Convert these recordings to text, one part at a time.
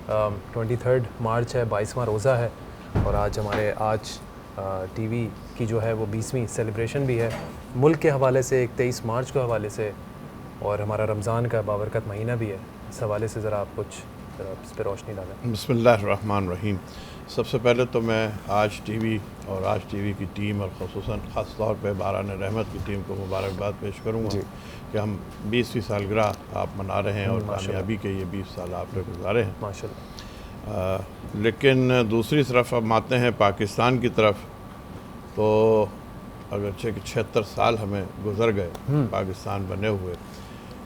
23 मार्च है, 22वां रोज़ा है और आज टीवी की जो है वो 20वीं सेलिब्रेशन भी है मुल्क के हवाले से, एक 23 मार्च के हवाले से, और हमारा रमज़ान का बाबरकत महीना भी है। इस हवाले से ज़रा आप कुछ इस पर रोशनी डालें। बिस्मिल्लाहिर्रहमानिर्रहीम। सबसे पहले तो मैं आज टीवी और आज टीवी की टीम और ख़ुसूसन ख़ास तौर पे बारान रहमत की टीम को मुबारकबाद पेश करूँगा कि हम 20वीं सालगिरह आप मना रहे हैं और कामयाबी के ये 20 साल आपने गुजारे हैं माशाल्लाह। लेकिन दूसरी तरफ अब आते हैं पाकिस्तान की तरफ, तो अगरचे कि 76 साल हमें गुजर गए पाकिस्तान बने हुए,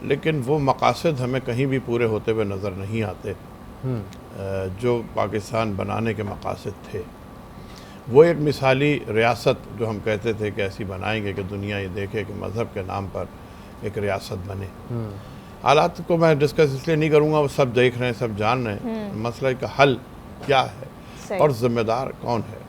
लेकिन वो मकासद हमें कहीं भी पूरे होते हुए नज़र नहीं आते जो पाकिस्तान बनाने के मकासद थे। वो एक मिसाली रियासत जो हम कहते थे कि ऐसी बनाएंगे कि दुनिया ये देखे कि मज़हब के नाम पर एक रियासत बने। हालात को मैं डिस्कस इसलिए नहीं करूँगा, वो सब देख रहे हैं, सब जान रहे हैं मसले का हल क्या है और ज़िम्मेदार कौन है।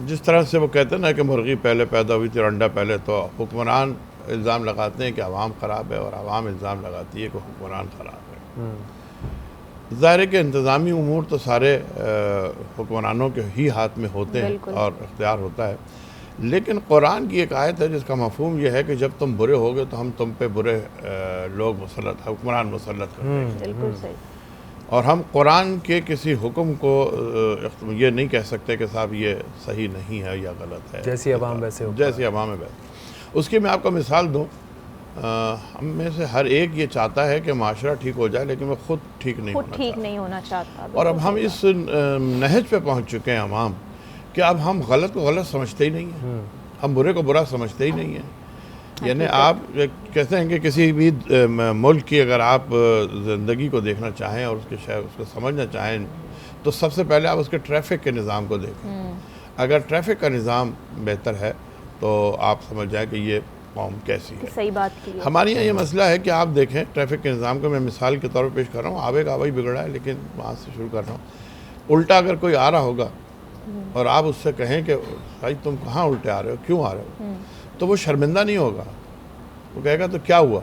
जिस तरह से वो कहते हैं ना कि मुर्गी पहले पैदा हुई थी और अंडा पहले, तो हुक्मरान इल्ज़ाम लगाते हैं कि अवाम ख़राब है और अवाम इल्ज़ाम लगाती है कि हुक्मरान ख़राब है। ज़ाहिर है कि इंतज़ामी उमूर तो सारे हुक्मरानों के ही हाथ में होते हैं और इख्तियार होता है, लेकिन कुरान की एक आयत है जिसका मफ़हूम यह है कि जब तुम बुरे होगे तो हम तुम पे बुरे लोग मुसल्लत, हुक्मरान मुसल्लत करते हैं। और हम कुरान के किसी हुक्म को ये नहीं कह सकते कि साहब ये सही नहीं है या गलत है, जैसी अवाम वैसे हो, जैसी अवाम है वैसे। उसकी मैं आपको मिसाल दूँ, हम में से हर एक ये चाहता है कि माशरा ठीक हो जाए, लेकिन वो खुद ठीक नहीं होना चाहता। और अब हम इस नहज पे पहुँच चुके हैं अवाम कि अब हम गलत को गलत समझते ही नहीं हैं, हम बुरे को बुरा समझते ही नहीं हैं। यानी आप कहते हैं कि किसी भी मुल्क की अगर आप ज़िंदगी को देखना चाहें और उसको समझना चाहें तो सबसे पहले आप उसके ट्रैफिक के निज़ाम को देखें। अगर ट्रैफिक का निज़ाम बेहतर है तो आप समझ जाएं कि ये कौम कैसी है। सही बात की है। हमारे यहाँ ये मसला है कि आप देखें ट्रैफिक के निज़ाम को मैं मिसाल के तौर पर पेश कर रहा हूँ, आवे का आवा ही बिगड़ा है, लेकिन वहाँ से शुरू कर रहा हूँ। उल्टा अगर कोई आ रहा होगा और आप उससे कहें कि भाई तुम कहाँ उल्टे आ रहे हो, क्यों आ रहे हो, तो वो शर्मिंदा नहीं होगा, वो कहेगा तो क्या हुआ,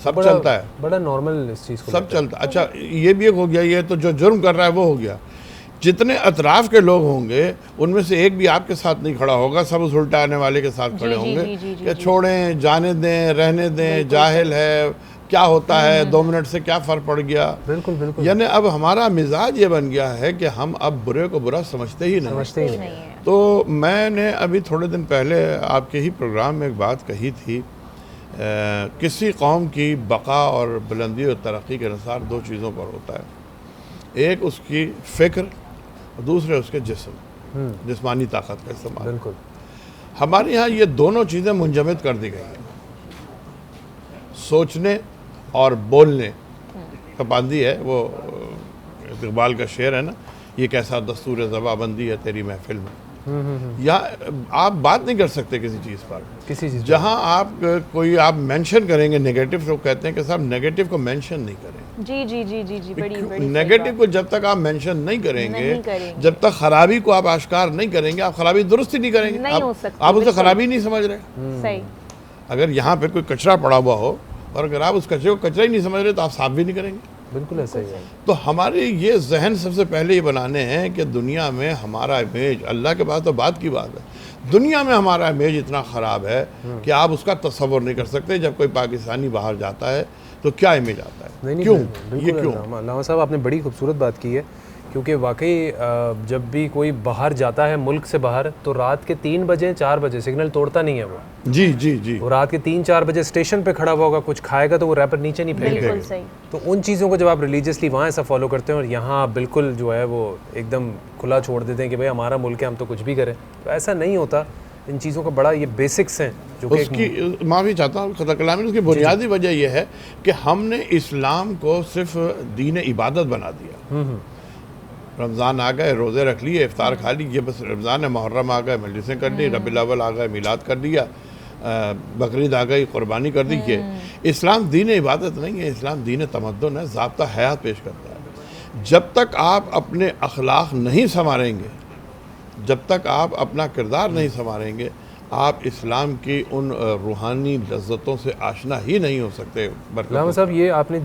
सब चलता है, बड़ा नॉर्मल इस चीज़ को सब चलता। अच्छा ये भी एक हो गया, ये तो जो जुर्म कर रहा है वो हो गया। जितने अतराफ़ के लोग होंगे उनमें से एक भी आपके साथ नहीं खड़ा होगा, सब उस उल्टा आने वाले के साथ खड़े होंगे कि छोड़ें, जाने दें, रहने दें, जाहिल है, क्या होता है, 2 मिनट से क्या फ़र्क पड़ गया। बिल्कुल बिल्कुल। यानी अब हमारा मिजाज ये बन गया है कि हम अब बुरे को बुरा समझते ही नहीं। तो मैंने अभी थोड़े दिन पहले आपके ही प्रोग्राम में एक बात कही थी, किसी कौम की बका और बुलंदी और तरक्की के अनुसार 2 चीज़ों पर होता है, एक उसकी फ़िक्र और दूसरे उसके जिस्म, जिस्मानी ताकत का इस्तेमाल। बिल्कुल। हमारे यहाँ ये दोनों चीज़ें मुंजमद कर दी गई हैं, सोचने और बोलने का पाबंदी है। वो इकबाल का शेर है ना, ये कैसा दस्तूर ज़बाबंदी है तेरी महफिल में। या आप बात नहीं कर सकते किसी चीज़ पर, किसी चीज़ जहाँ आप कोई आप मेंशन करेंगे नेगेटिव, तो कहते हैं कि साहब नेगेटिव को मेंशन नहीं करें। जी बड़ी नेगेटिव को जब तक आप मेंशन नहीं करेंगे, जब तक खराबी को आप आश्कार नहीं करेंगे, आप खराबी दुरुस्त ही नहीं करेंगे, आप उसे खराबी नहीं समझ रहे। सही। अगर यहाँ पे कोई कचरा पड़ा हुआ हो और अगर आप उस कचरे को कचरा ही नहीं समझ रहे तो आप साफ भी नहीं करेंगे। बिल्कुल ऐसा ही है। तो हमारे ये जहन सबसे पहले ये बनाने हैं कि दुनिया में हमारा इमेज, अल्लाह के पास तो बात की बात है, दुनिया में हमारा इमेज इतना ख़राब है कि आप उसका तसव्वुर नहीं कर सकते। जब कोई पाकिस्तानी बाहर जाता है तो क्या इमेज आता है, नहीं, क्यों, ये क्यों? अल्लामा साहब आपने बड़ी खूबसूरत बात की है, क्योंकि वाकई जब भी कोई बाहर जाता है मुल्क से बाहर, तो रात के 3 बजे 4 बजे सिग्नल तोड़ता नहीं है वो। जी। वो रात के 3-4 बजे स्टेशन पे खड़ा हुआ होगा, कुछ खाएगा तो वो रैपर नीचे नहीं फेंकेगा। तो उन चीज़ों को जब आप रिलीजियसली वहाँ ऐसा फॉलो करते हैं और यहाँ बिल्कुल जो है वो एकदम खुला छोड़ देते हैं कि भाई हमारा मुल्क है, हम तो कुछ भी करें, तो ऐसा नहीं होता। इन चीज़ों का बड़ा ये बेसिक्स हैं जो कि उसकी माफ़ी चाहता हूँ खता कलामी, उसकी बुनियादी वजह यह है कि हमने इस्लाम को सिर्फ दीन इबादत बना दिया। रमज़ान आ गए, रोज़े रख लिए, इफ्तार खा ली, ये बस रमज़ान है, मुहर्रम आ गए, मजलिसें कर ली, रबीउल अव्वल आ गए, मिलाद कर लिया, बकरीद आ गई, कुर्बानी कर दी। ये इस्लाम दीन इबादत नहीं है, इस्लाम दीन तमद्दुन है, ज़ाब्ता हयात पेश करता है। जब तक आप अपने अखलाक नहीं संवारेंगे, जब तक आप अपना किरदार नहीं संवारेंगे, आप इस्लाम की उन रूहानी लज्जतों से आशना ही नहीं हो सकते। लामा साहब, ये आपने